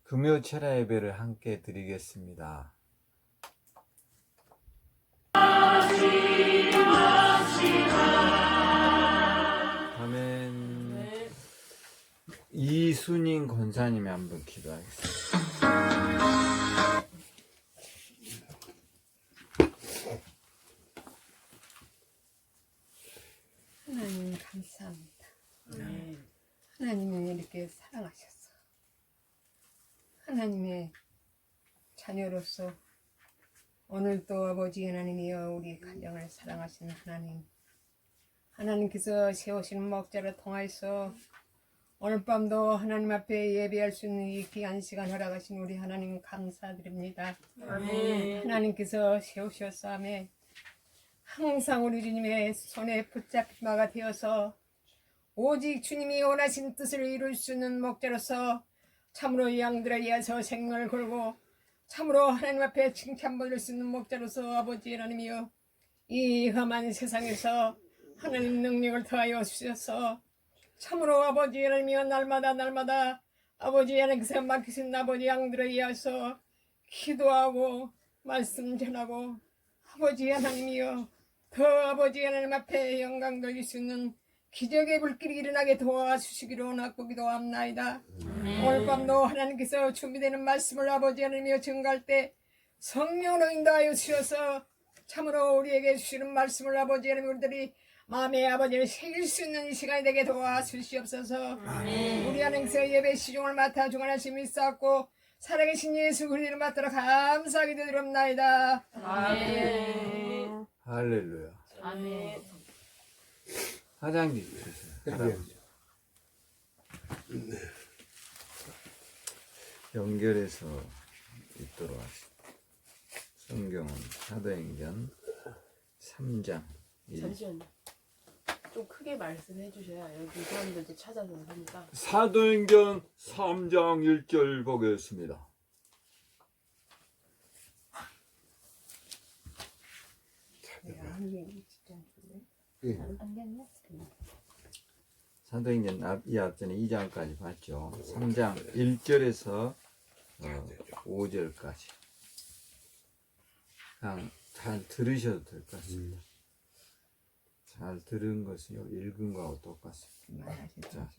금요 철야 예배를 함께 드리겠습니다. 아멘. 이순인 권사님이 한번 기도하겠습니다. 하나님 감사합니다. 하나님이 이렇게 사랑하셨어. 하나님의 자녀로서 오늘도 아버지 하나님이여 우리 가정을 사랑하시는 하나님께서 세우시는 목자를 통하여서 오늘 밤도 하나님 앞에 예배할 수 있는 이 귀한 시간 허락하신 우리 하나님 감사드립니다. 아멘. 하나님께서 세우셨사오매 항상 우리 주님의 손에 붙잡히마가 되어서 오직 주님이 원하신 뜻을 이룰 수 있는 목자로서 참으로 양들에 의해서 생명을 걸고 참으로 하나님 앞에 칭찬받을 수 있는 목자로서 아버지 하나님이여 이 험한 세상에서 하나님 능력을 더하여 주셔서 참으로 아버지 하나님이여 날마다 아버지 하나님께서 맡기신 아버지 양들에 의해서 기도하고 말씀 전하고 아버지 하나님이여 더 아버지 하나님 앞에 영광 돌릴 수 있는 기적의 불길이 일어나게 도와주시기로 원하고 기도합나이다. 오늘 밤도 하나님께서 준비되는 말씀을 아버지 하나님이여 증거할 때 성령으로 인도하여 주셔서 참으로 우리에게 주시는 말씀을 아버지 하나님 우리들이 마음의 아버지를 새길 수 있는 이 시간이 되게 도와주시옵소서. 우리 하나님께서 예배 시종을 맡아 주관하심이 있었고 살아계신 예수 그리스도를 맡들어 감사하게 되드립나이다. 아멘. 할렐루야. 아멘. 화장님 주세요. 연결해서 읽도록 하겠습니다. 성경은 사도행전 3장 1. 잠시만요. 좀 크게 말씀해 주셔야 여기 사람들도 찾아서 하니까. 사도행전 3장 1절 보겠습니다. 사도행전 이 앞전에 2장까지 봤죠. 3장 1절에서 5절까지 그냥 잘 들으셔도 될 것 같습니다. 잘 들은 것이 읽은 거하고 똑같습니다. 자,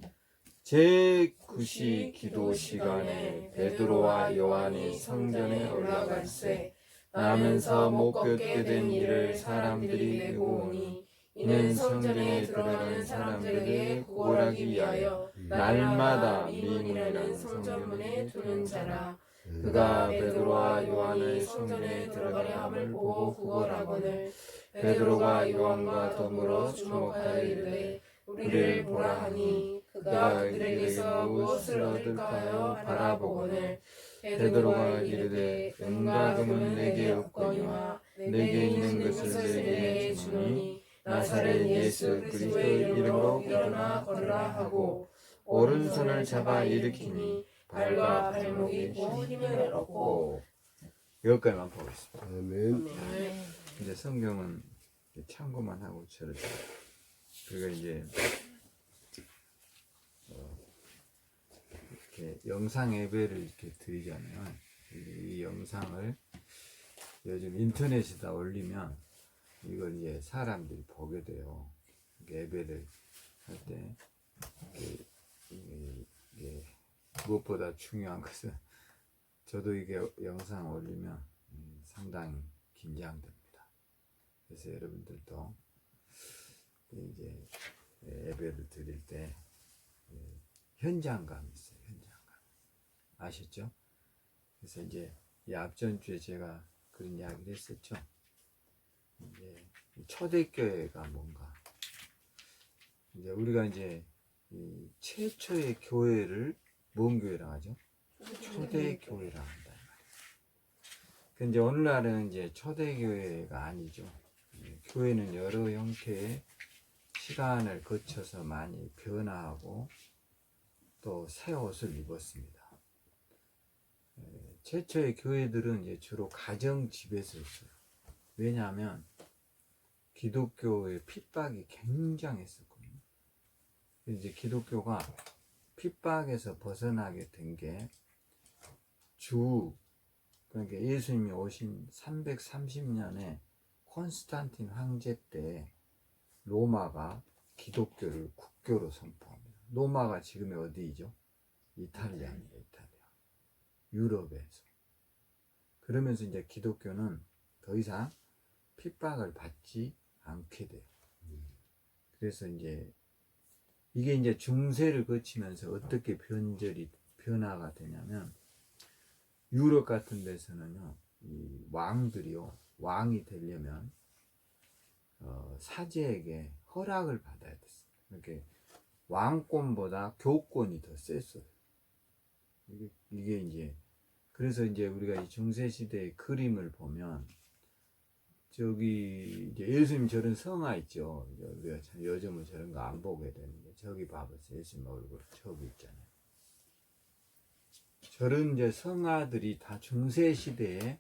제9시 기도 시간에 베드로와 요한이 성전에 올라갈새 나면서 못 걷게 된 이를 사람들이 메고 오니 이는 성전에 들어가는 사람들에게 구걸하기 위하여 날마다 미문이라는 성전문에 두는 자라. 그가 베드로와 요한을 성전에 들어가려 함을 보고 구걸하거늘 베드로가 요한과 더불어 주목하여 이르되 우리를 보라 하니 그가 그들에게서 무엇을 얻을까 하여 바라보거늘 베드로가 이르되 은과 금은 내게 없거니와 내게 있는 것을 내게 주노니 나사렛 예수 그리스도의 이름으로 일어나 걸으라 하고 오른손을 잡아 일으키니 발과 발목이 곧 힘을 얻고 여기까지만 보겠습니다. 아멘. 이제 성경은 참고만 하고 저를 그리고 이제 이렇게 영상 예배를 이렇게 드리잖아요. 이 영상을 요즘 인터넷에다 올리면 이걸 이제 사람들이 보게 돼요. 예배를 할 때 이게 무엇보다 중요한 것은 저도 이게 영상 올리면 상당히 긴장됩니다. 그래서 여러분들도 이제 예배를 드릴 때 현장감이 있어요. 현장감 아시죠? 그래서 이제 이 앞전 주에 제가 그런 이야기를 했었죠. 이제 초대교회가 뭔가 이제 우리가 이제 이 최초의 교회를 뭔 교회라 하죠? 초대교회라 한다. 근데 오늘날은 이제 초대교회가 아니죠. 교회는 여러 형태의 시간을 거쳐서 많이 변화하고 또 새 옷을 입었습니다. 최초의 교회들은 이제 주로 가정 집에서 있어요. 왜냐하면 기독교의 핍박이 굉장했었거든요. 이제 기독교가 핍박에서 벗어나게 된 게 그러니까 예수님이 오신 330년에 콘스탄틴 황제 때 로마가 기독교를 국교로 선포합니다. 로마가 지금의 어디이죠? 이탈리아입니다. 이탈리아. 유럽에서. 그러면서 이제 기독교는 더 이상 핍박을 받지 않게 돼요. 그래서 이제 이게 이제 중세를 거치면서 어떻게 변화가 되냐면 유럽 같은 데서는요, 이 왕이 되려면 사제에게 허락을 받아야 됐어요. 이렇게 왕권보다 교권이 더 셌어요. 이게 이제 그래서 이제 우리가 이 중세 시대의 그림을 보면 저기 이제 예수님 저런 성화 있죠. 우리가 참 요즘은 저런 거 안 보게 되는데 저기 봐보세요. 예수님 얼굴 저기 있잖아요. 저런 이제 성화들이 다 중세 시대에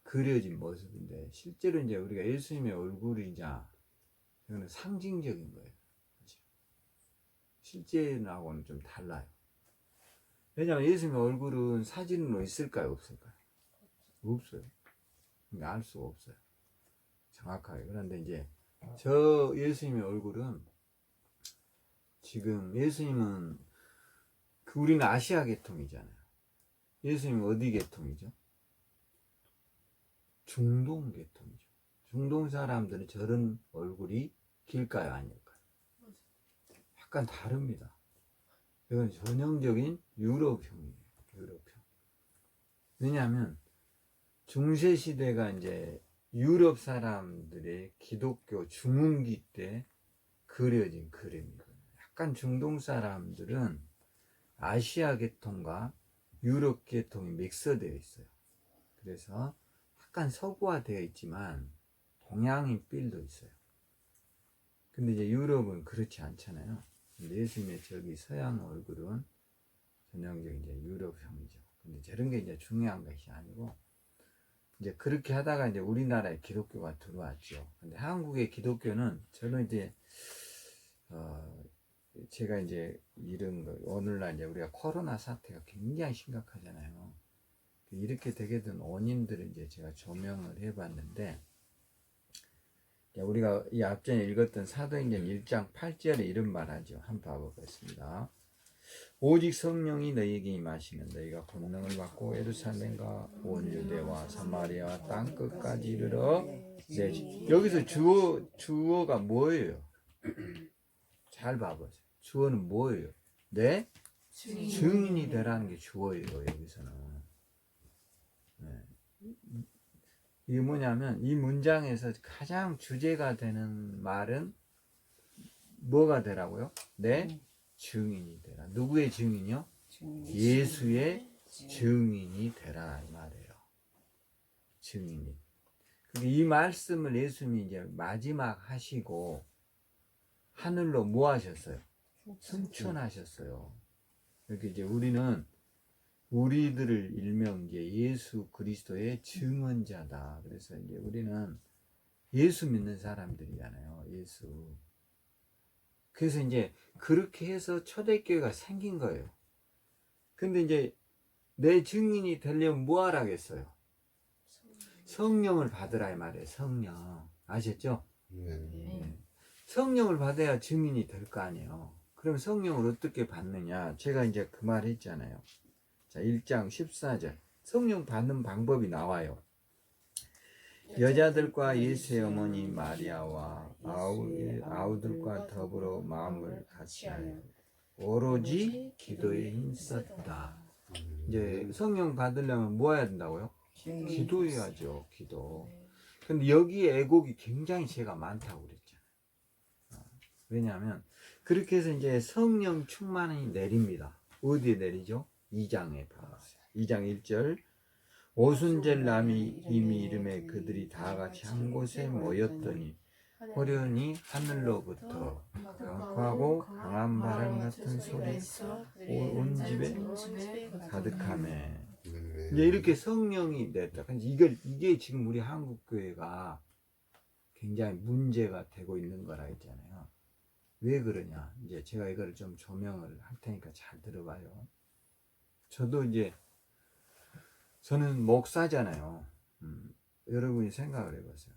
그려진 모습인데 실제로 이제 우리가 예수님의 얼굴이 이제 이거는 상징적인 거예요. 실제하고는 좀 달라요. 왜냐하면 예수님의 얼굴은 사진으로 있을까요, 없을까요? 없어요. 그러니까 알 수가 없어요. 정확하게. 그런데 이제 저 예수님의 얼굴은 지금 예수님은 우리는 아시아 계통이잖아요. 예수님은 어디 계통이죠? 중동 계통이죠. 중동 사람들은 저런 얼굴이 길까요, 아닐까요? 약간 다릅니다. 이건 전형적인 유럽형이에요. 유럽형. 왜냐하면 중세 시대가 이제 유럽 사람들의 기독교 중흥기 때 그려진 그림이거든요. 약간 중동 사람들은 아시아 계통과 유럽 계통이 믹스되어 있어요. 그래서 약간 서구화되어 있지만 동양인 필도 있어요. 근데 이제 유럽은 그렇지 않잖아요. 근데 예수님의 저기 서양 얼굴은 전형적인 이제 유럽형이죠. 근데 저런 게 이제 중요한 것이 아니고 이제 그렇게 하다가 이제 우리나라에 기독교가 들어왔죠. 근데 한국의 기독교는 저는 이제 제가 이제 이런 거 오늘날 이제 우리가 코로나 사태가 굉장히 심각하잖아요. 이렇게 되게 된 원인들을 이제 제가 조명을 해봤는데 우리가 이 앞전에 읽었던 사도행전 1장 8절에 이런 말하죠. 한번 봐보겠습니다. 오직 성령이 너희에게 임하시면 너희가 권능을 받고 예루살렘과 온 유대와 사마리아 땅 끝까지 이르러 여기서 주어가 뭐예요? 잘 봐보세요. 주어는 뭐예요? 내 증인이 되라는 게 주어예요. 여기서는 이게 뭐냐면 이 문장에서 가장 주제가 되는 말은 뭐가 되라고요? 내 증인이 되라. 누구의 증인이요? 예수의 증인이 되라 이 말이에요. 증인이. 이 말씀을 예수님이 이제 마지막 하시고 하늘로 뭐 하셨어요? 승천하셨어요. 이렇게 이제 우리들을 일명 이제 예수 그리스도의 증언자다. 그래서 이제 우리는 예수 믿는 사람들이잖아요. 예수. 그래서 이제 그렇게 해서 초대교회가 생긴 거예요. 근데 이제 내 증인이 되려면 뭐 하라겠어요? 성령을 받으라 이 말이에요. 성령. 아셨죠? 네. 성령을 받아야 증인이 될 거 아니에요. 그럼 성령을 어떻게 받느냐? 제가 이제 그 말 했잖아요. 자, 1장 14절. 성령 받는 방법이 나와요. 여자들과 예수의 어머니 마리아와 아우들과 더불어 마음을 같이하여 오로지 기도에 힘썼다. 이제 성령 받으려면 뭐 해야 된다고요? 기도해야죠. 기도. 근데 여기에 애곡이 굉장히 제가 많다고 그랬잖아요. 왜냐하면 그렇게 해서 이제 성령 충만이 내립니다. 어디에 내리죠? 2장에 봐보세요. 2장 1절 오순절 남이 이미 이름에 그들이 다 같이 한 곳에 모였더니 호련히 하늘로부터 강하고 강한 바람 같은 소리 온 집에 가득하네. 이제 이렇게 성령이 냈다. 이게 지금 우리 한국 교회가 굉장히 문제가 되고 있는 거라 했잖아요. 왜 그러냐? 이제 제가 이걸 좀 조명을 할 테니까 잘 들어봐요. 저도 이제 저는 목사잖아요. 여러분이 생각을 해보세요.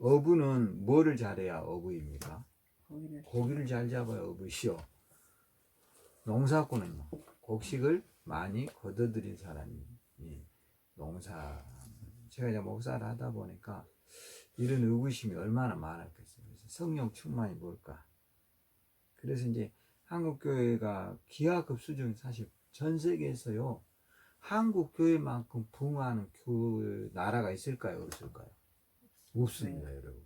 어부는 뭐를 잘해야 어부입니까? 고기를 잘 잡아야 어부시오. 농사꾼은요, 곡식을 많이 거둬들인 사람이 농사. 제가 이제 목사를 하다 보니까 이런 의구심이 얼마나 많았겠어요. 그래서 성령 충만이 뭘까? 그래서 이제 한국교회가 기하급수적인, 사실 전 세계에서요, 한국교회만큼 부흥하는 나라가 있을까요? 없을까요? 없습니다, 여러분.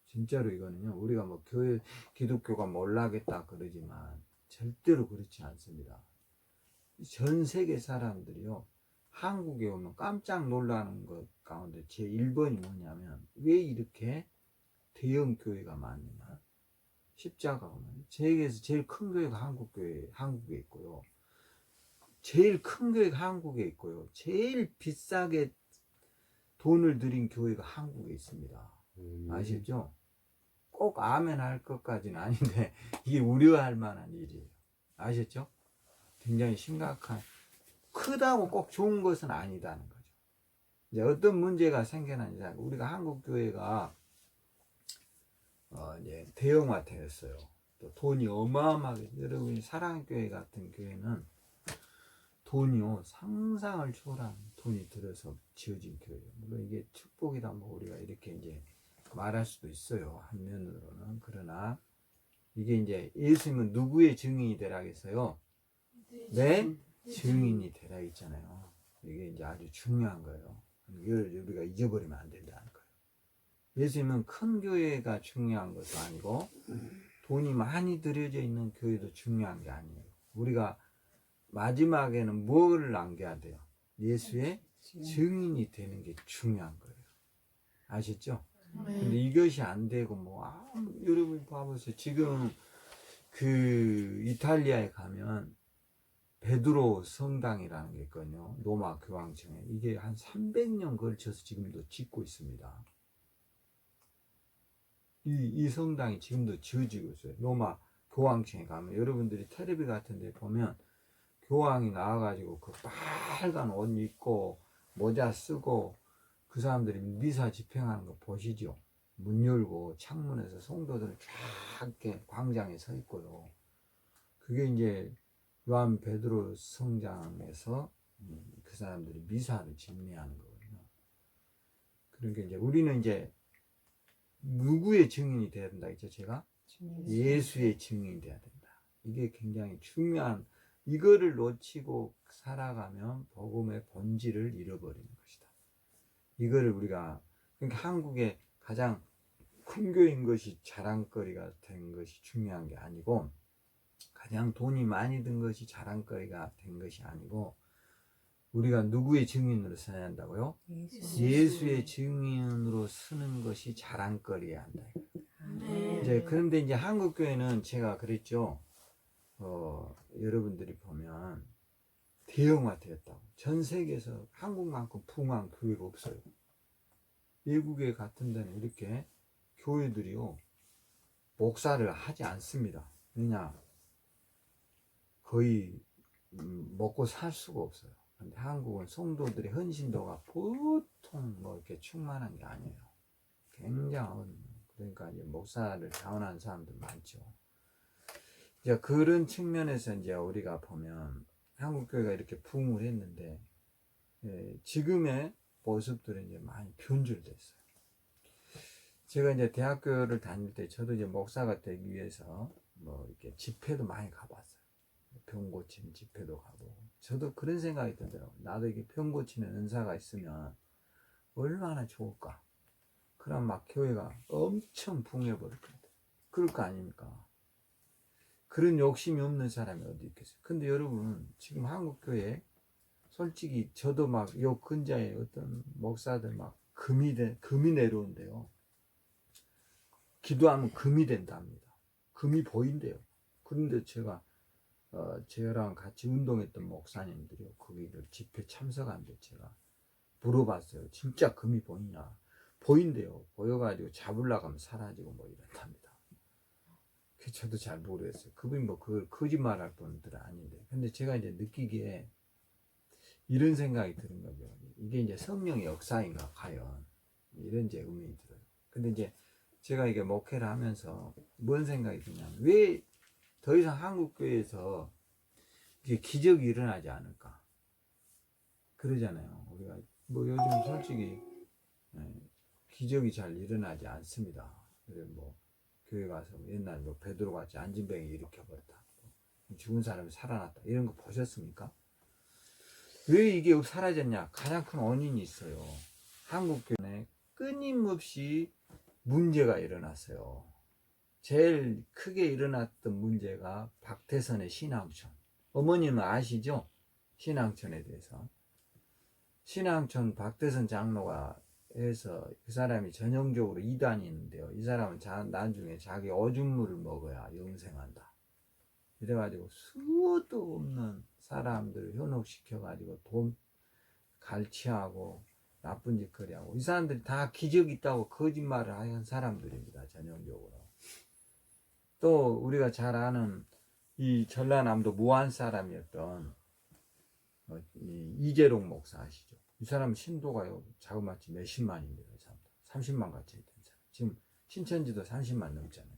진짜로 이거는요, 우리가 뭐 교회, 기독교가 몰락했다 그러지만 절대로 그렇지 않습니다. 전 세계 사람들이요, 한국에 오면 깜짝 놀라는 것 가운데 제 1번이 뭐냐면, 왜 이렇게 대형 교회가 많느냐? 십자가 오면 세계에서 제일 큰 교회가 한국에 있고요. 제일 큰 교회가 한국에 있고요. 제일 비싸게 돈을 들인 교회가 한국에 있습니다. 아시죠? 꼭 아멘 할 것까지는 아닌데 이게 우려할 만한 일이에요. 아셨죠? 굉장히 심각한, 크다고 꼭 좋은 것은 아니다는 거죠. 이제 어떤 문제가 생겨나는지, 우리가 한국 교회가 이제 대형화되었어요. 또 돈이 어마어마하게, 여러분이 사랑교회 같은 교회는 돈이요, 상상을 초월한 돈이 들어서 지어진 교회예요. 물론 이게 축복이다 뭐 우리가 이렇게 이제 말할 수도 있어요, 한면으로는. 그러나 이게 이제 예수님은 누구의 증인이 되라 했어요? 내 증인이 되라 했잖아요. 이게 이제 아주 중요한 거예요. 이걸 우리가 잊어버리면 안 된다는 거예요. 예수님은 큰 교회가 중요한 것도 아니고 돈이 많이 들여져 있는 교회도 중요한 게 아니에요. 우리가 마지막에는 뭐를 남겨야 돼요? 예수의 증인이 되는 게 중요한 거예요. 아시죠? 근데 이것이 안 되고 여러분 봐보세요. 지금 그 이탈리아에 가면 베드로 성당이라는 게 있거든요. 로마 교황청에. 이게 한 300년 걸쳐서 지금도 짓고 있습니다. 이 성당이 지금도 지어지고 있어요. 로마 교황청에 가면 여러분들이 텔레비 같은 데 보면 교황이 나와가지고 그 빨간 옷 입고 모자 쓰고 그 사람들이 미사 집행하는 거 보시죠. 문 열고 창문에서 성도들 쫙 이렇게 광장에 서 있고요. 그게 이제 요한 베드로 성장에서 그 사람들이 미사를 집례하는 거거든요. 그러니까 이제 우리는 이제 누구의 증인이 돼야 된다 했죠, 제가? 예수의 증인이 돼야 된다. 이게 굉장히 중요한, 이거를 놓치고 살아가면 복음의 본질을 잃어버리는 것이다. 이거를 우리가, 그러니까 한국의 가장 큰 교회인 것이 자랑거리가 된 것이 중요한 게 아니고, 가장 돈이 많이 든 것이 자랑거리가 된 것이 아니고, 우리가 누구의 증인으로 서야 한다고요? 예수의 증인으로 서는 것이 자랑거리야 한다. 이제 그런데 이제 한국 교회는 제가 그랬죠. 여러분들이 보면 대형화되었다고. 전 세계에서 한국만큼 부흥한 교회가 없어요. 외국에 같은 데는 이렇게 교회들이요, 목사를 하지 않습니다. 왜냐? 거의 먹고 살 수가 없어요. 근데 한국은 성도들의 헌신도가 보통 이렇게 충만한 게 아니에요. 굉장한, 그러니까 이제 목사를 자원하는 사람들 많죠. 이제 그런 측면에서 이제 우리가 보면 한국 교회가 이렇게 부흥을 했는데, 지금의 모습들은 이제 많이 변질됐어요. 제가 이제 대학교를 다닐 때 저도 이제 목사가 되기 위해서 이렇게 집회도 많이 가봤어요. 병 고치는 집회도 가보고. 저도 그런 생각이 들더라고요. 나도 이게 병 고치는 은사가 있으면 얼마나 좋을까. 그럼 막 교회가 엄청 부흥해버릴 건데. 그럴 거 아닙니까? 그런 욕심이 없는 사람이 어디 있겠어요. 근데 여러분, 지금 한국교회 솔직히 저도 막 요 근자에 어떤 목사들 막 금이 내려온대요. 기도하면 금이 된답니다. 금이 보인대요. 그런데 제가 저랑 같이 운동했던 목사님들이요, 거기를 집회 참석한데 제가 물어봤어요. 진짜 금이 보이냐? 보인대요. 보여가지고 잡으려고 하면 사라지고 이런답니다. 저도 잘 모르겠어요. 그분이 그걸 거짓말할 분들은 아닌데. 근데 제가 이제 느끼기에 이런 생각이 드는 거죠. 이게 이제 성령의 역사인가 과연, 이런 이제 의문이 들어요. 근데 이제 제가 이게 목회를 하면서 뭔 생각이 드냐면, 왜 더 이상 한국교회에서 이게 기적이 일어나지 않을까 그러잖아요. 우리가 뭐 요즘 솔직히 기적이 잘 일어나지 않습니다. 그래 뭐 교회 가서 옛날 뭐 베드로 같이 안진병이 일으켜버렸다, 죽은 사람이 살아났다, 이런 거 보셨습니까? 왜 이게 사라졌냐? 가장 큰 원인이 있어요. 한국교회에 끊임없이 문제가 일어났어요. 제일 크게 일어났던 문제가 박태선의 신앙촌. 어머님은 아시죠? 신앙촌에 대해서. 신앙촌 박태선 장로가 해서 그 사람이 전형적으로 이단이있는데요, 이 사람은 나중에 자기 오줌물을 먹어야 영생한다. 이래가지고 수도 없는 사람들을 현혹시켜가지고 돈 갈취하고 나쁜 짓거리하고, 이 사람들이 다 기적이 있다고 거짓말을 한 사람들입니다, 전형적으로. 또 우리가 잘 아는 이 전라남도 무안 사람이었던 이재롱 목사 아시죠? 이 사람 신도가요 자그마치 몇십만입니다. 30만 같이 있던 사람. 지금 신천지도 30만 넘잖아요.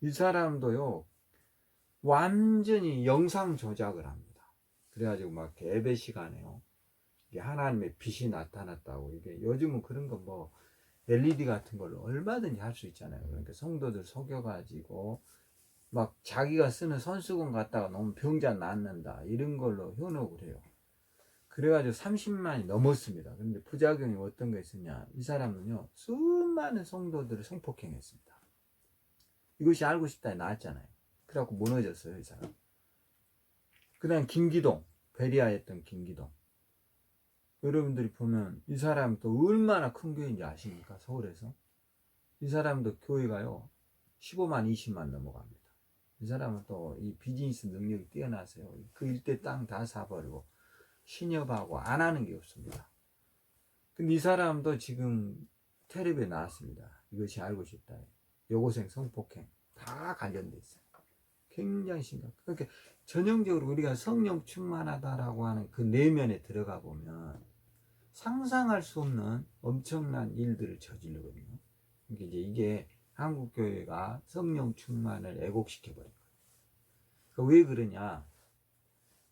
이 사람도요 완전히 영상 조작을 합니다. 그래가지고 막 예배 시간에요, 이게 하나님의 빛이 나타났다고, 이게 요즘은 그런 거 뭐 LED 같은 걸로 얼마든지 할 수 있잖아요. 그러니까 성도들 속여가지고 막 자기가 쓰는 손수건 갖다가 너무 병자 낫는다, 이런 걸로 현혹을 해요. 그래가지고 30만이 넘었습니다. 그런데 부작용이 어떤 게 있었냐? 이 사람은요 수많은 성도들을 성폭행했습니다. 이것이 알고 싶다에 나왔잖아요. 그래갖고 무너졌어요, 이 사람. 그 다음 김기동, 베리아였던 김기동. 여러분들이 보면 이 사람 또 얼마나 큰 교회인지 아십니까? 서울에서. 이 사람도 교회가요 15만 20만 넘어갑니다. 이 사람은 또 이 비즈니스 능력이 뛰어나서요, 그 일대 땅 다 사버리고 신협하고 안 하는 게 없습니다. 근데 이 사람도 지금 텔레비에 나왔습니다. 이것이 알고 싶다, 여고생 성폭행 다 관련돼 있어요. 굉장히 심각. 그러니까 전형적으로 우리가 성령 충만하다라고 하는 그 내면에 들어가 보면 상상할 수 없는 엄청난 일들을 저지르거든요. 그러니까 이제 이게 한국교회가 성령 충만을 왜곡시켜버린 거예요. 그러니까 왜 그러냐?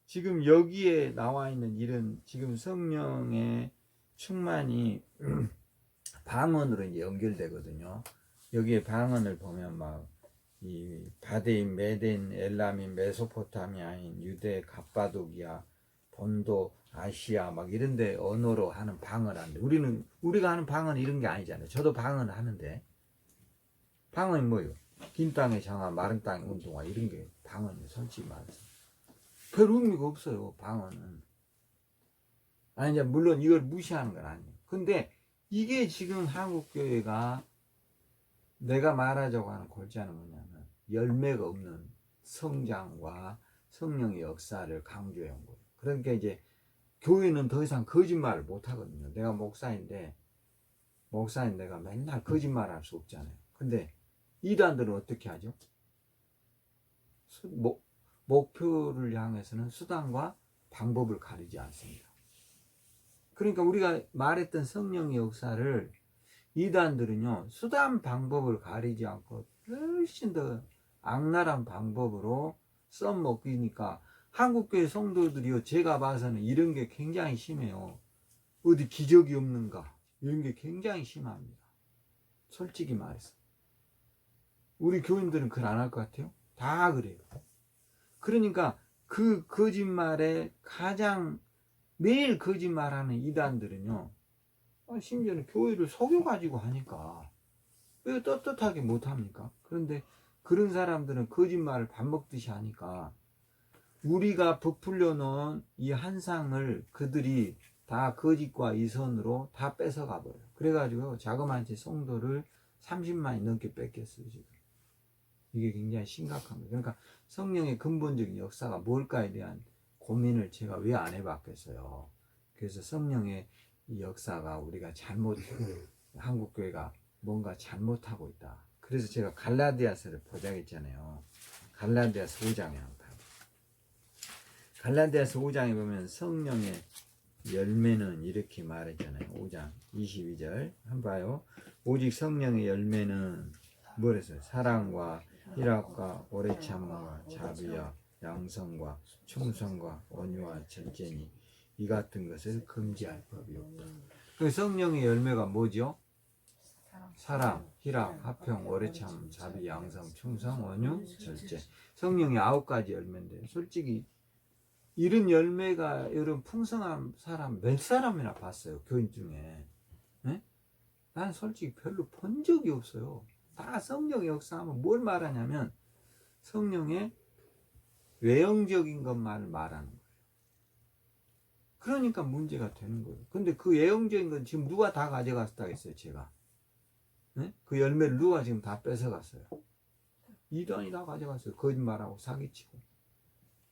지금 여기에 나와 있는 이런 지금 성령의 충만이 방언으로 이제 연결되거든요. 여기에 방언을 보면 막 이 바데인, 메덴, 엘람인, 메소포타미아인, 유대, 갑바도기아, 본도, 아시아 막 이런데 언어로 하는 방언을 하는데, 우리가 하는 방언 이런 게 아니잖아요. 저도 방언을 하는데 방언이 뭐예요? 긴 땅의 장화, 마른 땅의 운동화, 이런 게 방언이에요. 솔직히 말해서 별 의미가 없어요, 방언은. 아니 이제 물론 이걸 무시하는 건 아니에요. 근데 이게 지금 한국교회가 내가 말하자고 하는 골자는 뭐냐면 열매가 없는 성장과 성령의 역사를 강조해온 거예요. 그러니까 이제 교회는 더 이상 거짓말을 못 하거든요. 내가 목사인 내가 맨날 거짓말 할 수 없잖아요. 근데 이단들은 어떻게 하죠? 목표를 향해서는 수단과 방법을 가리지 않습니다. 그러니까 우리가 말했던 성령의 역사를 이단들은요 수단 방법을 가리지 않고 훨씬 더 악랄한 방법으로 써먹으니까 한국교회 성도들이요, 제가 봐서는 이런 게 굉장히 심해요. 어디 기적이 없는가, 이런 게 굉장히 심합니다. 솔직히 말해서 우리 교인들은 그걸 안 할 것 같아요? 다 그래요. 그러니까 그 거짓말에 가장 매일 거짓말하는 이단들은요 심지어는 교회를 속여가지고 하니까 왜 떳떳하게 못합니까? 그런데 그런 사람들은 거짓말을 밥 먹듯이 하니까 우리가 부풀려 놓은 이 한상을 그들이 다 거짓과 이선으로 다 뺏어가 버려요. 그래가지고 자그마치 성도를 30만이 넘게 뺏겼어요, 지금. 이게 굉장히 심각한 거예요. 그러니까 성령의 근본적인 역사가 뭘까에 대한 고민을 제가 왜 안 해봤겠어요. 그래서 성령의 이 역사가 우리가 한국교회가 뭔가 잘못하고 있다. 그래서 제가 갈라디아서를 보자했잖아요. 갈라디아서 5장에 한번 봐요. 갈라디아서 5장에 보면 성령의 열매는 이렇게 말했잖아요. 5장 22절 한번 봐요. 오직 성령의 열매는 뭐랬어요? 사랑과 희락과 오래 참음과 자비와 양성과 충성과 온유와 절제니 이 같은 것을 금지할 법이 없다. 그 성령의 열매가 뭐죠? 사랑, 희락, 화평, 오래 참, 자비, 양성, 충성, 온유, 절제. 성령의 9가지 열매인데 솔직히 이런 열매가 여러분 풍성한 사람 몇 사람이나 봤어요? 교인 중에. 네? 난 솔직히 별로 본 적이 없어요. 다 성령의 역사하면 뭘 말하냐면 성령의 외형적인 것만을 말하는 거예요. 그러니까 문제가 되는 거예요. 근데 그 외형적인 건 지금 누가 다 가져갔다 했어요, 제가. 네? 그 열매를 누가 지금 다 뺏어갔어요. 이단이 다 가져갔어요. 거짓말하고 사기치고.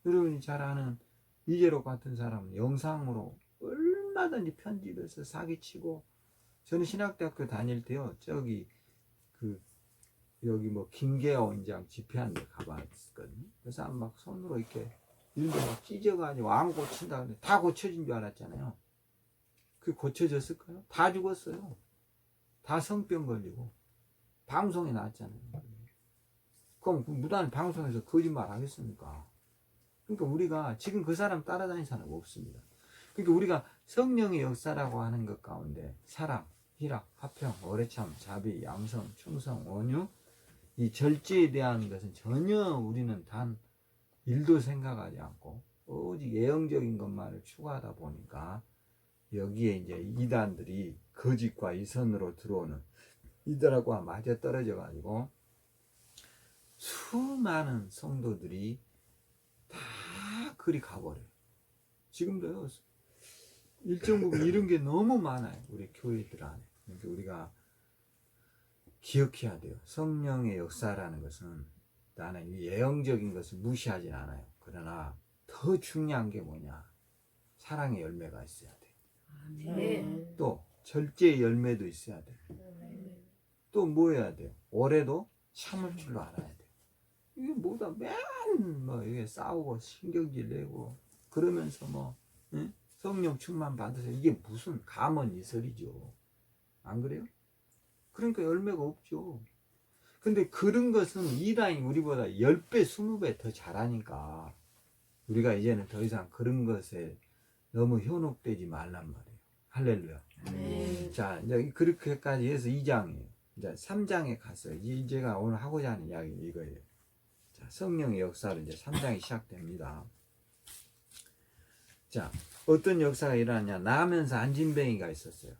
여러분이 잘 아는 이재록 같은 사람은 영상으로 얼마든지 편집해서 사기치고. 저는 신학대학교 다닐 때요, 저기 여기 뭐 김계호 원장 집회한 데 가봤거든요. 그래서 막 손으로 이렇게 일도 막 찢어가지고 안 고친다 근데 다 고쳐진 줄 알았잖아요. 그게 고쳐졌을까요? 다 죽었어요. 다 성병 걸리고 방송에 나왔잖아요. 그럼 무단 방송에서 거짓말 하겠습니까? 그러니까 우리가 지금 그 사람 따라다니는 사람 없습니다. 그러니까 우리가 성령의 역사라고 하는 것 가운데 사랑, 희락, 화평, 오래 참, 자비, 양성, 충성, 온유 이 절제에 대한 것은 전혀 우리는 단 일도 생각하지 않고 오직 예형적인 것만을 추구하다 보니까 여기에 이제 이단들이 거짓과 이선으로 들어오는 이들하고 맞아 떨어져 가지고 수많은 성도들이 다 그리 가버려요. 지금도요, 일정 부분 이런 게 너무 많아요. 우리 교회들 안에. 그러니까 우리가 기억해야 돼요. 성령의 역사라는 것은 나는 이 예형적인 것을 무시하진 않아요. 그러나 더 중요한 게 뭐냐? 사랑의 열매가 있어야 돼. 네. 또 절제의 열매도 있어야 돼. 또 뭐 해야 돼요? 올해도 참을 줄로 알아야 돼. 이게 뭐다 맨뭐 이게 싸우고 신경질 내고 그러면서 뭐 응? 성령 충만 받으세요. 이게 무슨 가문이설이죠. 안 그래요? 그러니까 열매가 없죠. 근데 그런 것은 이단이 우리보다 10배, 20배 더 잘하니까 우리가 이제는 더 이상 그런 것에 너무 현혹되지 말란 말이에요. 할렐루야. 네. 자, 이제 그렇게까지 해서 2장이에요. 이제 3장에 갔어요. 이 제가 오늘 하고자 하는 이야기 이거예요. 자, 성령의 역사로 이제 3장이 시작됩니다. 자, 어떤 역사가 일어나냐? 나면서 안진뱅이가 있었어요.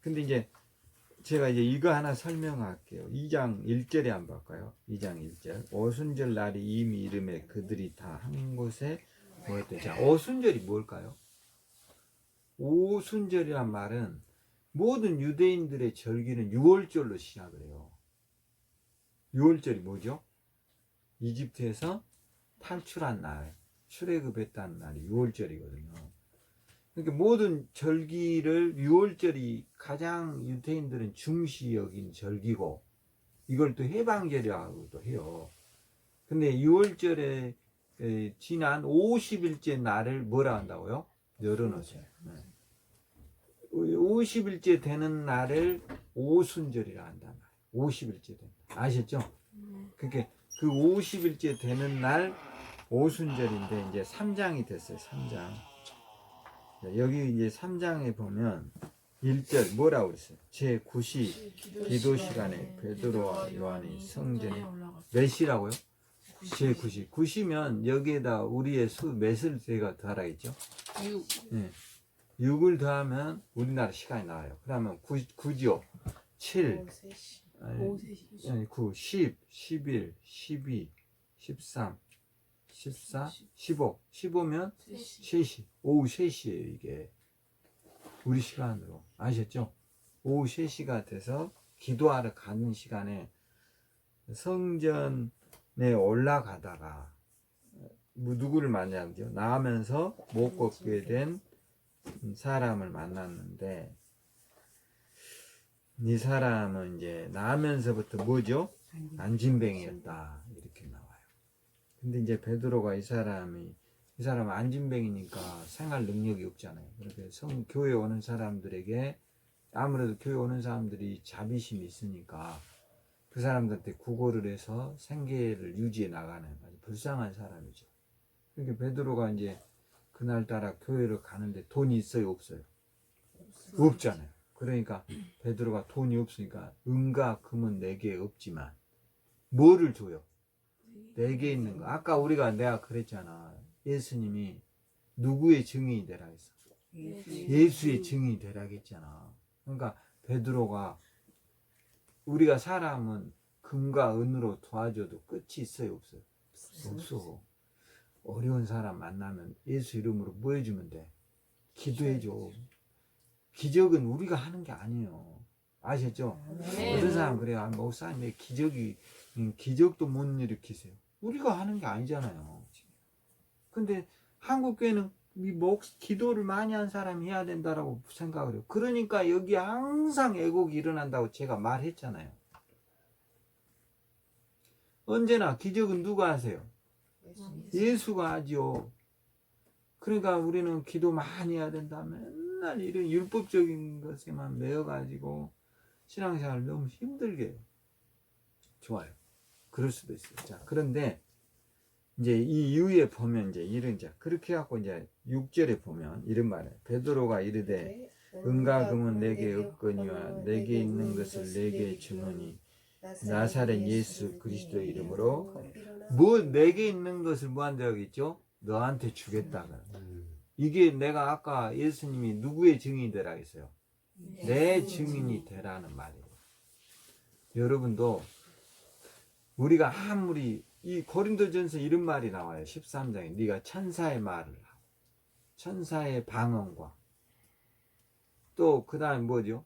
근데 이제 제가 이제 이거 하나 설명할게요. 2장 1절에 한번 볼까요? 2장 1절. 오순절 날이 이미 이름에 그들이 다 한 곳에 모였대. 자, 오순절이 뭘까요? 오순절이란 말은 모든 유대인들의 절기는 6월절로 시작을 해요. 6월절이 뭐죠? 이집트에서 탈출한 날, 출애굽했다는 날이 6월절이거든요. 그러니까 모든 절기를 6월절이 가장 유대인들은 중시 여긴 절기고 이걸 또 해방절이라고도 해요. 근데 6월절에 지난 50일째 날을 뭐라 한다고요? 열어놓으세요. 50일째 되는 날을 오순절이라 한단 말이에요. 50일째 된다. 아셨죠? 그러니까 그 50일째 되는 날 오순절인데 이제 3장이 됐어요. 3장. 여기 이제 3장에 보면 1절 뭐라고 그랬어요? 제9시 기도 시간에 베드로와 요한이 성전에 몇 시라고요? 제9시. 9시면 여기에다 우리의 수 몇을 제가 더하라겠죠? 6. 네. 6을 더하면 우리나라 시간이 나와요. 그러면 9죠. 7, 9, 10, 11, 12, 13, 14, 15. 15면 3시. 오후 3시에요, 이게. 우리 시간으로. 아셨죠? 오후 3시가 돼서 기도하러 가는 시간에 성전에 올라가다가 누구를 만나죠? 나오면서 못 걷게 된 사람을 만났는데 이 사람은 이제 나면서부터 뭐죠? 안진뱅이였다 이렇게 나와요. 근데 이제 베드로가 이 이 사람은 안진뱅이니까 생활 능력이 없잖아요. 그렇게 교회 오는 사람들에게 아무래도 교회 오는 사람들이 자비심이 있으니까 그 사람들한테 구걸을 해서 생계를 유지해 나가는 아주 불쌍한 사람이죠. 그러니까 베드로가 이제 그날따라 교회를 가는데 돈이 있어요, 없어요? 없잖아요. 그러니까 베드로가 돈이 없으니까 은과 금은 내게 없지만 뭐를 줘요? 내게 있는 거. 아까 내가 그랬잖아. 예수님이 누구의 증인이 되라 했어? 예수의 증인이 되라 했잖아. 그러니까 베드로가 우리가 사람은 금과 은으로 도와줘도 끝이 있어요, 없어요? 없어. 어려운 사람 만나면 예수 이름으로 뭐 해주면 돼? 기도해줘. 기적은 우리가 하는 게 아니에요. 아셨죠? 어떤 사람 그래요. 아, 목사님 왜 기적도 못 일으키세요. 우리가 하는 게 아니잖아요. 근데 한국 교회는 기도를 많이 한 사람이 해야 된다라고 생각을 해요. 그러니까 여기 항상 애곡이 일어난다고 제가 말했잖아요. 언제나 기적은 누가 하세요? 예수가 하죠. 그러니까 우리는 기도 많이 해야 된다. 맨날 이런 율법적인 것에만 매여가지고 신앙생활을 너무 힘들게 해요. 좋아요. 그럴 수도 있어요. 자, 그런데 이제 이 이후에 보면 이제 이런 그렇게 해갖고 이제 6절에 보면 이런 말이에요. 베드로가 이르되 은과 금은 내게 없거니와 내게 있는 것을 내게 주노니 나사렛 예수 그리스도의 이름으로 내게 있는 것을 뭐한 적이 있죠? 너한테 주겠다. 이게 내가 아까 예수님이 누구의 증인이 되라 했어요? 내 증인이 되라는 말이에요. 여러분도 우리가 아무리 이 고린도전서 이런 말이 나와요. 13장에 네가 천사의 말을 하고 천사의 방언과 또 그 다음에 뭐죠?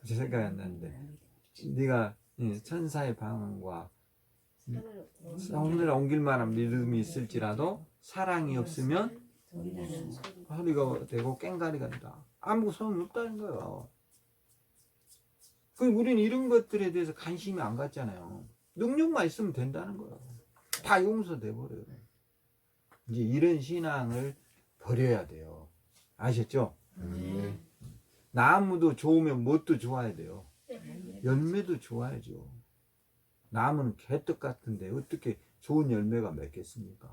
생각이 안 나는데 네가 천사의 방언과 오늘 옮길 만한 믿음이 있을지라도 사랑이 없으면 허리가 되고 꽹가리가 된다. 아무 소용이 없다는 거예요. 우리는 이런 것들에 대해서 관심이 안 갔잖아요. 능력만 있으면 된다는 거예요. 다 용서돼 버려요. 이제 이런 신앙을 버려야 돼요. 아셨죠? 나무도 좋으면 뭣도 좋아야 돼요. 열매도 좋아야죠. 나무는 개떡 같은데 어떻게 좋은 열매가 맺겠습니까?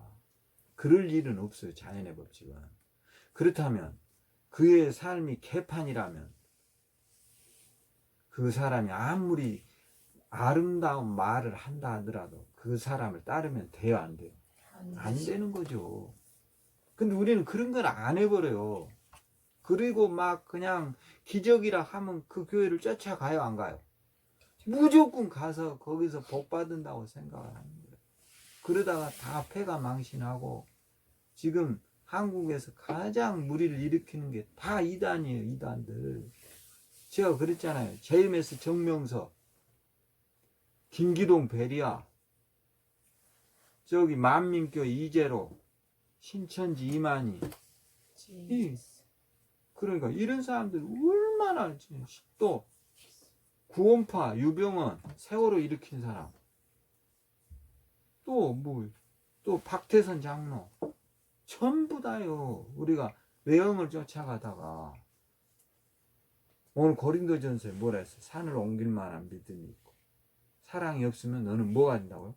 그럴 일은 없어요. 자연의 법칙은. 그렇다면 그의 삶이 개판이라면 그 사람이 아무리 아름다운 말을 한다 하더라도 그 사람을 따르면 돼요, 안 돼요? 안 되는 거죠. 근데 우리는 그런 걸 안 해버려요. 그리고 막 그냥 기적이라 하면 그 교회를 쫓아가요, 안 가요? 무조건 가서 거기서 복 받는다고 생각을 하는 거예요. 그러다가 다 패가 망신하고 지금 한국에서 가장 무리를 일으키는 게 다 이단이에요, 이단들. 제가 그랬잖아요. JMS 정명서, 김기동 베리아, 저기 만민교 이재로, 신천지 이만희. 그러니까 이런 사람들 얼마나 또 구원파 유병원 세월호 일으킨 사람, 또 박태선 장로, 전부 다요. 우리가 외형을 쫓아가다가 오늘 고린도전서에 뭐라 했어? 산을 옮길 만한 믿음이 있고 사랑이 없으면 너는 뭐가 된다고요?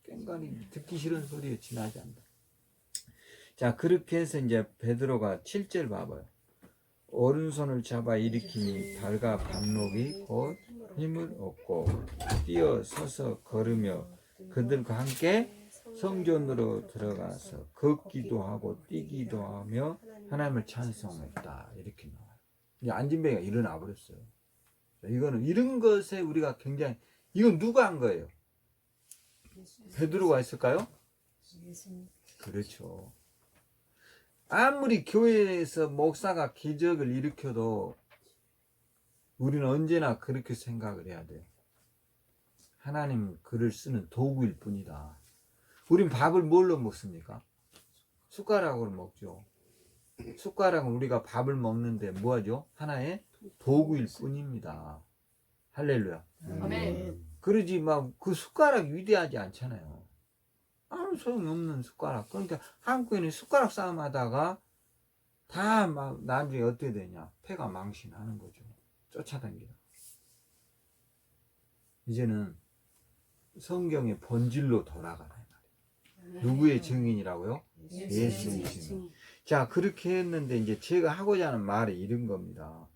꽹가리, 듣기 싫은 소리에 지나지 않는다. 자, 그렇게 해서 이제 베드로가 7절 봐봐요. 오른손을 잡아 일으키니 발과 발목이 곧 힘을 얻고 뛰어 서서 걸으며 그들과 함께 성전으로 들어가서 걷기도 하고 뛰기도 하며 하나님을 찬송했다. 이렇게 나와요. 이제 안진뱅이가 일어나 버렸어요. 이거는 이런 것에 우리가 굉장히, 이건 누가 한 거예요? 베드로가 했을까요? 그렇죠. 아무리 교회에서 목사가 기적을 일으켜도 우리는 언제나 그렇게 생각을 해야 돼요. 하나님 글을 쓰는 도구일 뿐이다. 우린 밥을 뭘로 먹습니까? 숟가락으로 먹죠. 숟가락은 우리가 밥을 먹는데 뭐하죠? 하나의 도구일 뿐입니다. 할렐루야. 아멘. 그러지 막 그 숟가락 위대하지 않잖아요. 아무 소용이 없는 숟가락. 그러니까 한국인이 숟가락 싸움 하다가 다 막 나중에 어떻게 되냐? 폐가 망신하는 거죠. 쫓아다니다. 이제는 성경의 본질로 돌아가라 이 말이에요. 누구의 증인이라고요? 예수의 증인. 자, 그렇게 했는데 이제 제가 하고자 하는 말이 이런 겁니다.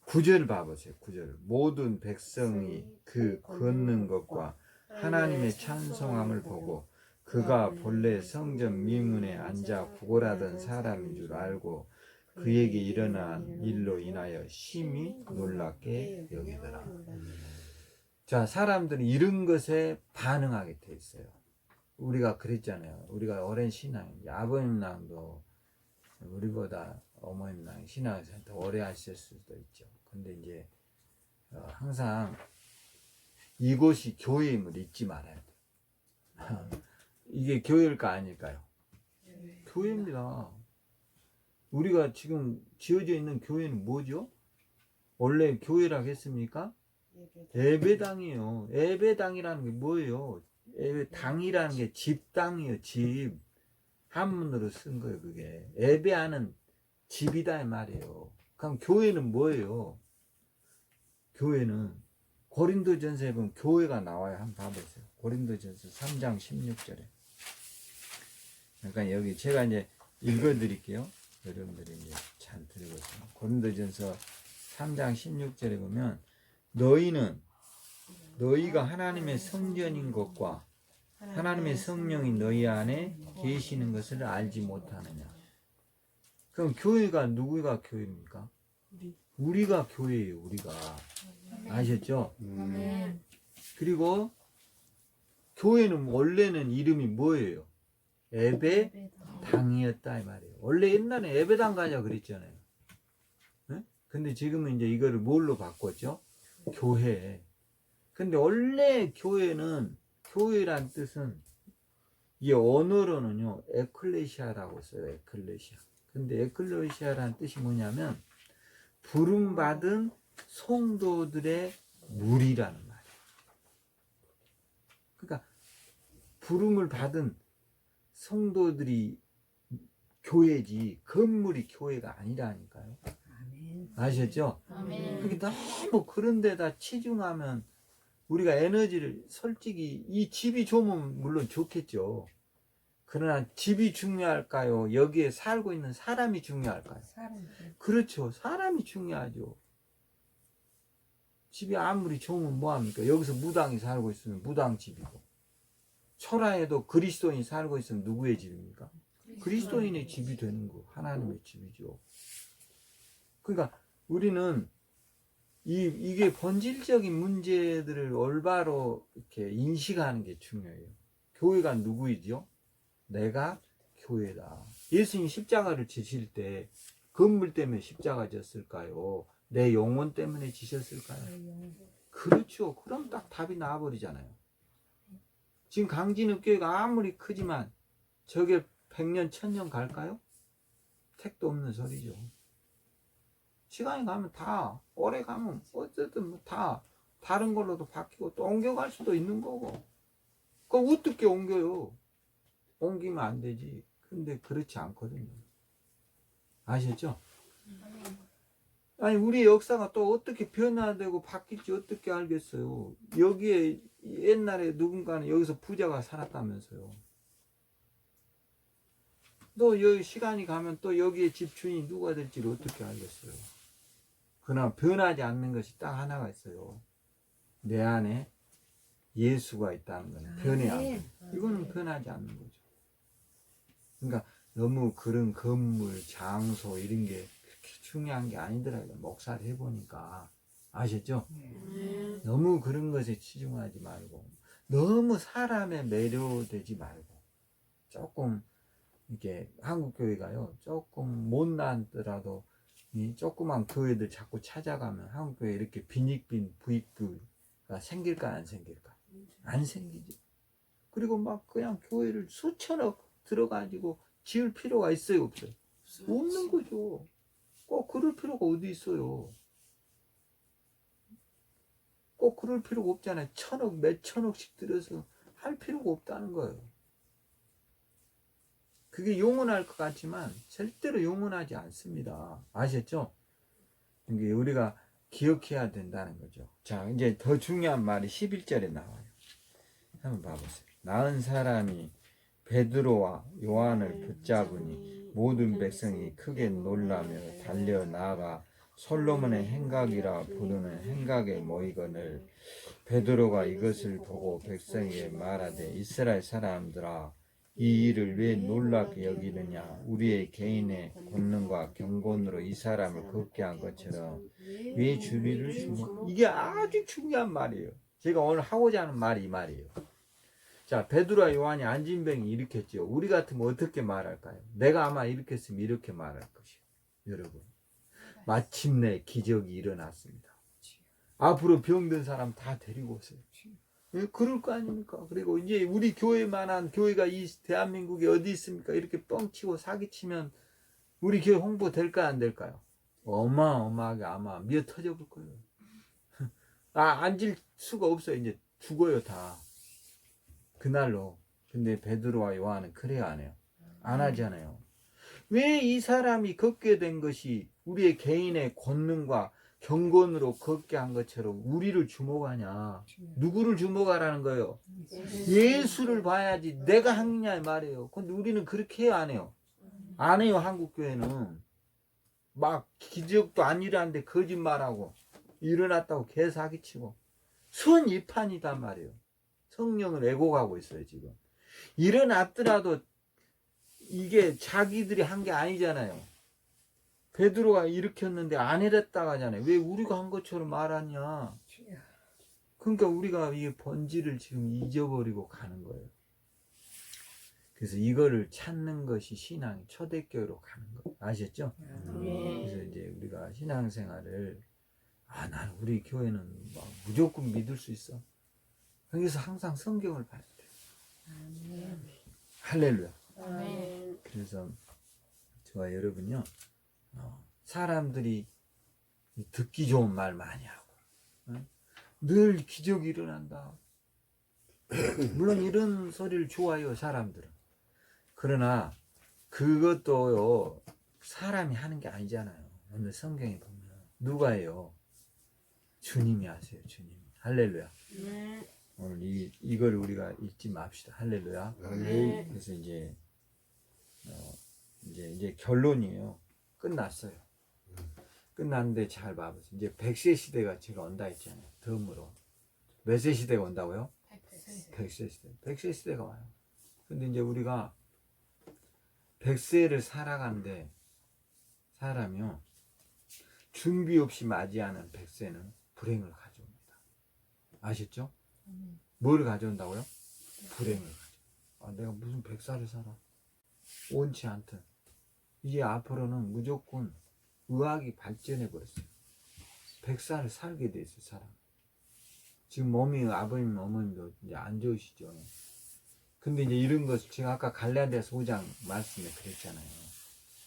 9절 봐보세요. 9절. 모든 백성이 그 걷는 것과 하나님의 찬송함을 보고 그가 본래 성전 미문에 앉아 구걸하던 사람인 줄 알고 그에게 일어난 일로 인하여 심히 놀랍게 여기더라. 자, 사람들이 이런 것에 반응하게 돼 있어요. 우리가 그랬잖아요. 우리가 오랜 신앙, 아버님 낭도 우리보다 어머님 낭 신앙에서 더 오래 하셨을 수도 있죠. 근데 이제 항상 이곳이 교회임을 잊지 말아야 돼요. 이게 교회일까 아닐까요? 교회입니다. 우리가 지금 지어져 있는 교회는 뭐죠? 원래 교회라고 했습니까? 예배당이에요. 예배당이라는 게 뭐예요? 예배당이라는 게 집당이에요. 집. 한문으로 쓴 거예요. 그게 예배하는 집이다 이 말이에요. 그럼 교회는 뭐예요? 교회는 고린도전서에 보면 교회가 나와요. 한번 봐보세요. 고린도전서 3장 16절에. 그러니까 여기 제가 이제 읽어드릴게요. 여러분들이 이제 잘 들어보세요. 고린도전서 3장 16절에 보면 너희가 하나님의 성전인 것과 하나님의 성령이 너희 안에 계시는 것을 알지 못하느냐. 그럼 교회가 누구가 교회입니까? 우리가 교회예요. 우리가. 아셨죠? 그리고 교회는 원래는 이름이 뭐예요? 예배당이었다 이 말이에요. 원래 옛날에 예배당 가자 그랬잖아요. 네? 근데 지금은 이제 이거를 뭘로 바꿨죠? 교회. 근데 원래 교회는 교회란 뜻은 이 언어로는요 에클레시아라고 써요. 에클레시아. 근데 에클레시아라는 뜻이 뭐냐면 부름받은 성도들의 무리라는 말이에요. 그러니까 부름을 받은 성도들이 교회지 건물이 교회가 아니라니까요. 아셨죠? 그게 너무 그런 데다 치중하면 우리가 에너지를 솔직히 이 집이 좋으면 물론 좋겠죠. 그러나 집이 중요할까요? 여기에 살고 있는 사람이 중요할까요? 그렇죠. 사람이 중요하죠. 집이 아무리 좋으면 뭐합니까? 여기서 무당이 살고 있으면 무당집이고 초라해도 그리스도인이 살고 있으면 누구의 집입니까? 그리스도인의 집이 되는 거. 하나님의 집이죠. 그러니까 우리는 이게 본질적인 문제들을 올바로 이렇게 인식하는 게 중요해요. 교회가 누구이죠? 내가 교회다. 예수님이 십자가를 지실 때 건물 때문에 십자가 졌을까요? 내 영혼 때문에 지셨을까요? 그렇죠. 그럼 딱 답이 나와버리잖아요. 지금 강진읍 교회가 아무리 크지만 저게 100년, 1000년 갈까요? 택도 없는 소리죠. 시간이 가면 다, 오래 가면 어쨌든 다 다른 걸로도 바뀌고 또 옮겨갈 수도 있는 거고. 그럼 어떻게 옮겨요? 옮기면 안 되지. 근데 그렇지 않거든요. 아셨죠? 아니 우리의 역사가 또 어떻게 변화되고 바뀔지 어떻게 알겠어요. 여기에 옛날에 누군가는 여기서 부자가 살았다면서요. 또 여기 시간이 가면 또 여기에 집 주인이 누가 될지를 어떻게 알겠어요. 그러나 변하지 않는 것이 딱 하나가 있어요. 내 안에 예수가 있다는 건 변해 안 돼. 이거는 변하지 않는 거죠. 그러니까 너무 그런 건물, 장소 이런 게 그렇게 중요한 게 아니더라고요. 목사를 해보니까. 아셨죠? 너무 그런 것에 치중하지 말고 너무 사람에 매료되지 말고 조금 이렇게 한국교회가요 조금 못나더라도 이 조그만 교회들 자꾸 찾아가면 한국교회 이렇게 빈익빈 부익부가 생길까 안 생길까? 안 생기죠. 그리고 막 그냥 교회를 수천억 들어가지고 지을 필요가 있어요 없어요? 없는 거죠. 꼭 그럴 필요가 어디 있어요. 꼭 그럴 필요가 없잖아요. 천억 몇 천억씩 들여서 할 필요가 없다는 거예요. 그게 영원할 것 같지만 절대로 영원하지 않습니다. 아셨죠? 이게 우리가 기억해야 된다는 거죠. 자, 이제 더 중요한 말이 11절에 나와요. 한번 봐보세요. 나은 사람이 베드로와 요한을 붙잡으니 모든 백성이 크게 놀라며 달려 나아가 솔로몬의 행각이라 부르는 행각에 모이거늘 베드로가 이것을 보고 백성에게 말하되 이스라엘 사람들아 이 일을 왜 놀랍게 여기느냐 우리의 개인의 권능과 경건으로 이 사람을 걷게 한 것처럼 왜 주리를 주냐 이게 아주 중요한 말이에요. 제가 오늘 하고자 하는 말이 이 말이에요. 자, 베드로와 요한이 안진병이 일으켰죠. 우리 같으면 어떻게 말할까요? 내가 아마 일으켰으면 이렇게 말할 것이요. 여러분, 마침내 기적이 일어났습니다. 앞으로 병든 사람 다 데리고 오세요. 예, 그럴 거 아닙니까? 그리고 이제 우리 교회만한 교회가 이 대한민국에 어디 있습니까? 이렇게 뻥치고 사기치면 우리 교회 홍보 될까요? 안 될까요? 어마어마하게 아마 미어 터져 볼 거예요. 앉을 수가 없어요. 이제 죽어요, 다. 그날로. 근데 베드로와 요한은 그래야 안 해요. 안 하잖아요. 왜 이 사람이 걷게 된 것이 우리의 개인의 권능과 경건으로 걷게 한 것처럼 우리를 주목하냐? 누구를 주목하라는 거예요? 예수를 봐야지 내가 하느냐 말이에요. 근데 우리는 그렇게 해요, 안 해요? 안 해요. 한국교회는 막 기적도 안 일어났는데 거짓말하고 일어났다고 개사기치고 선이판이단 말이에요. 성령을 왜곡하고 있어요. 지금 일어났더라도 이게 자기들이 한 게 아니잖아요. 베드로가 일으켰는데 안 해냈다고 하잖아요. 왜 우리가 한 것처럼 말하냐. 그러니까 우리가 이 본질을 지금 잊어버리고 가는 거예요. 그래서 이거를 찾는 것이 신앙의 초대교회로 가는 거 아셨죠? 그래서 이제 우리가 신앙생활을 나는 우리 교회는 막 무조건 믿을 수 있어. 그래서 항상 성경을 봐야 돼요. 할렐루야. 그래서 저와 여러분요, 사람들이 듣기 좋은 말 많이 하고, 늘 기적이 일어난다. 물론 이런 소리를 좋아해요, 사람들은. 그러나 그것도요, 사람이 하는 게 아니잖아요. 오늘 성경에 보면 누가 해요? 주님이 하세요, 주님이. 할렐루야. 오늘 이걸 우리가 잊지 맙시다. 할렐루야. 그래서 이제 결론이에요. 끝났어요. 끝났는데 잘 봐보세요. 이제 100세 시대가 제가 온다 했잖아요. 덤으로. 몇 세 시대가 온다고요? 100세 시대. 100세 시대가 와요. 근데 이제 우리가 100세를 살아가는데 사람이요. 준비 없이 맞이하는 100세는 불행을 가져옵니다. 아셨죠? 뭘 가져온다고요? 불행을 가져옵니다. 내가 무슨 100살을 살아. 옳지 않든. 이제 앞으로는 무조건 의학이 발전해 버렸어요. 100살을 살게 돼 있어요, 사람. 지금 몸이 아버님, 어머님도 이제 안 좋으시죠. 근데 이제 이런 것을 제가 아까 갈라디아서 5장 말씀에 그랬잖아요.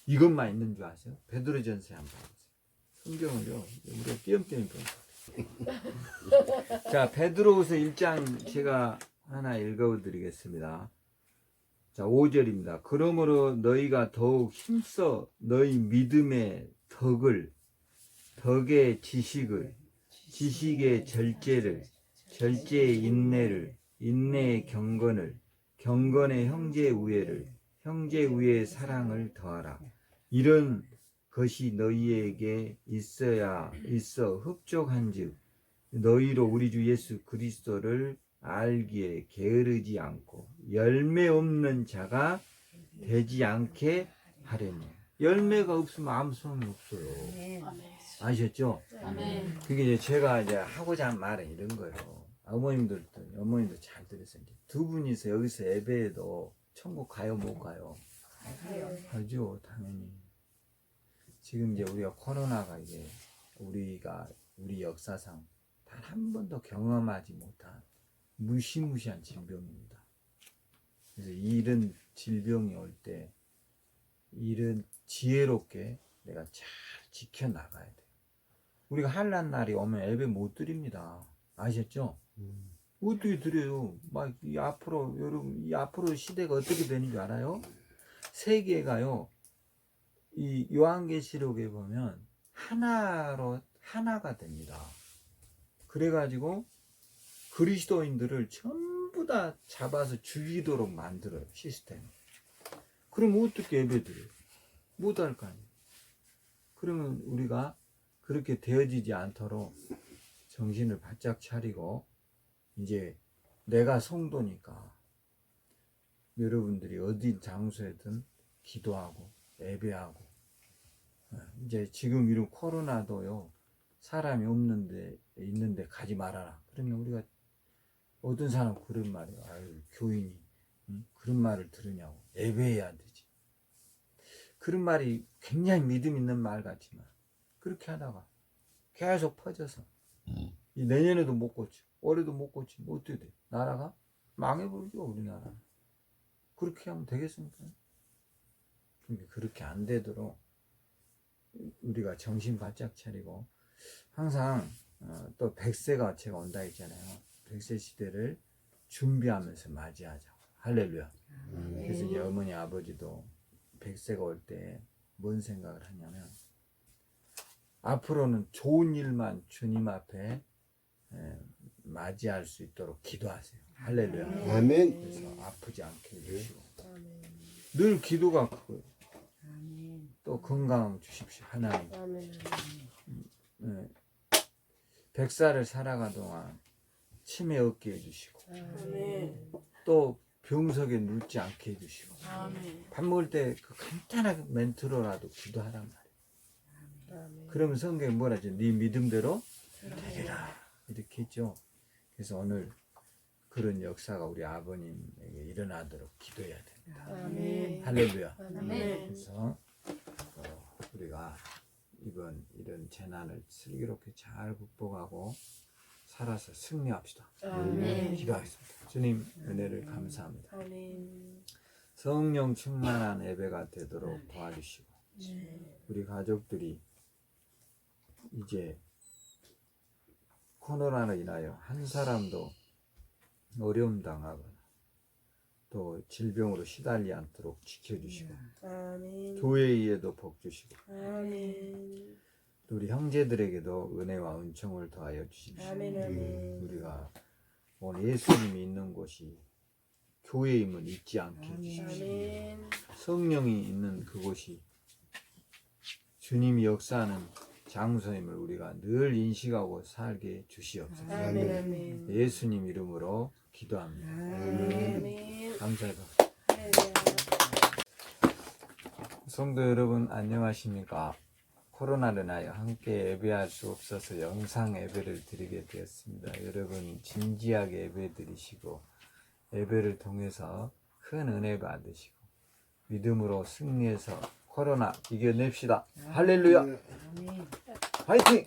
이것만 있는 줄 아세요? 베드로전서에 한번 봐보세요. 성경을요, 우리가 띄엄띄엄 보는 자, 베드로후서 1장 제가 하나 읽어드리겠습니다. 자, 5절입니다. 그러므로 너희가 더욱 힘써 너희 믿음의 덕의 지식을, 지식의 절제를, 절제의 인내를, 인내의 경건을, 경건의 형제 우애를, 형제 우애의 사랑을 더하라. 이런 것이 너희에게 있어 흡족한즉 너희로 우리 주 예수 그리스도를 알기에 게으르지 않고 열매 없는 자가 되지 않게 하려니. 열매가 없으면 아무 소용이 없어요. 아셨죠? 그게 이제 제가 이제 하고자 하는 말은 이런 거예요. 어머님도 잘 들으세요. 두 분이서 여기서 예배해도 천국 가요, 못 가요? 가죠, 당연히. 지금 이제 우리가 코로나가 이제 우리 역사상 단 한 번도 경험하지 못한 무시무시한 질병입니다. 그래서 이런 질병이 올 때 이런 지혜롭게 내가 잘 지켜나가야 돼요. 우리가 한란 날이 오면 예배 못 드립니다. 아셨죠? 어떻게 드려요? 막 이 앞으로 여러분 이 앞으로 시대가 어떻게 되는 줄 알아요? 세계가요. 이 요한계시록에 보면 하나가 됩니다. 그래가지고 그리스도인들을 전부 다 잡아서 죽이도록 만들어요, 시스템. 그럼 어떻게 예배드려요? 못할 거 아니에요. 그러면 우리가 그렇게 되어지지 않도록 정신을 바짝 차리고, 이제 내가 성도니까 여러분들이 어디 장소에든 기도하고 예배하고, 이제 지금 이런 코로나도요, 사람이 있는데 가지 말아라. 그러면 우리가 어떤 사람 그런 말이에요. 아유, 교인이 그런 말을 들으냐고. 예배해야 되지. 그런 말이 굉장히 믿음 있는 말 같지만 그렇게 하다가 계속 퍼져서 이 내년에도 못 고치고 올해도 못 고치고 어떻게 돼? 나라가 망해버리죠, 우리나라. 그렇게 하면 되겠습니까? 그러니까 그렇게 안 되도록 우리가 정신 바짝 차리고, 항상 또 100세가 제가 온다 했잖아요. 100세 시대를 준비하면서 맞이하자고. 할렐루야. 그래서 이제 어머니 아버지도 100세가 올 때 뭔 생각을 하냐면, 앞으로는 좋은 일만 주님 앞에 맞이할 수 있도록 기도하세요. 할렐루야. 아멘. 그래서 아프지 않게 해주시고, 늘 기도가 크고요. 또 건강 주십시오, 하나님. 100살을 살아가 동안 치매 없게 해주시고, 또 병석에 눕지 않게 해주시고, 밥 먹을 때 그 간단한 멘트로라도 기도하란 말이에요. 그러면 성경에 뭐라 하죠? 네 믿음대로 되리라, 이렇게 했죠. 그래서 오늘 그런 역사가 우리 아버님에게 일어나도록 기도해야 됩니다. 할렐루야. 그래서 우리가 이번 이런 재난을 슬기롭게 잘 극복하고 살아서 승리합시다. 기도하겠습니다. 주님 은혜를 감사합니다. 성령 충만한 예배가 되도록 도와주시고, 우리 가족들이 이제 코로나로 인하여 한 사람도 어려움 당하거나 또 질병으로 시달리지 않도록 지켜주시고, 교회에도 복 주시고, 또 우리 형제들에게도 은혜와 은총을 더하여 주십시오. 우리가 오늘 예수님이 있는 곳이 교회임을 잊지 않게 해주십시오. 성령이 있는 그곳이 주님이 역사하는 장소임을 우리가 늘 인식하고 살게 해 주시옵소서. 예수님 이름으로 기도합니다. 감사해요. 성도 여러분, 안녕하십니까? 코로나로 인하여 함께 예배할 수 없어서 영상 예배를 드리게 되었습니다. 여러분 진지하게 예배 드리시고, 예배를 통해서 큰 은혜 받으시고 믿음으로 승리해서 코로나 이겨냅시다. 할렐루야. 화이팅!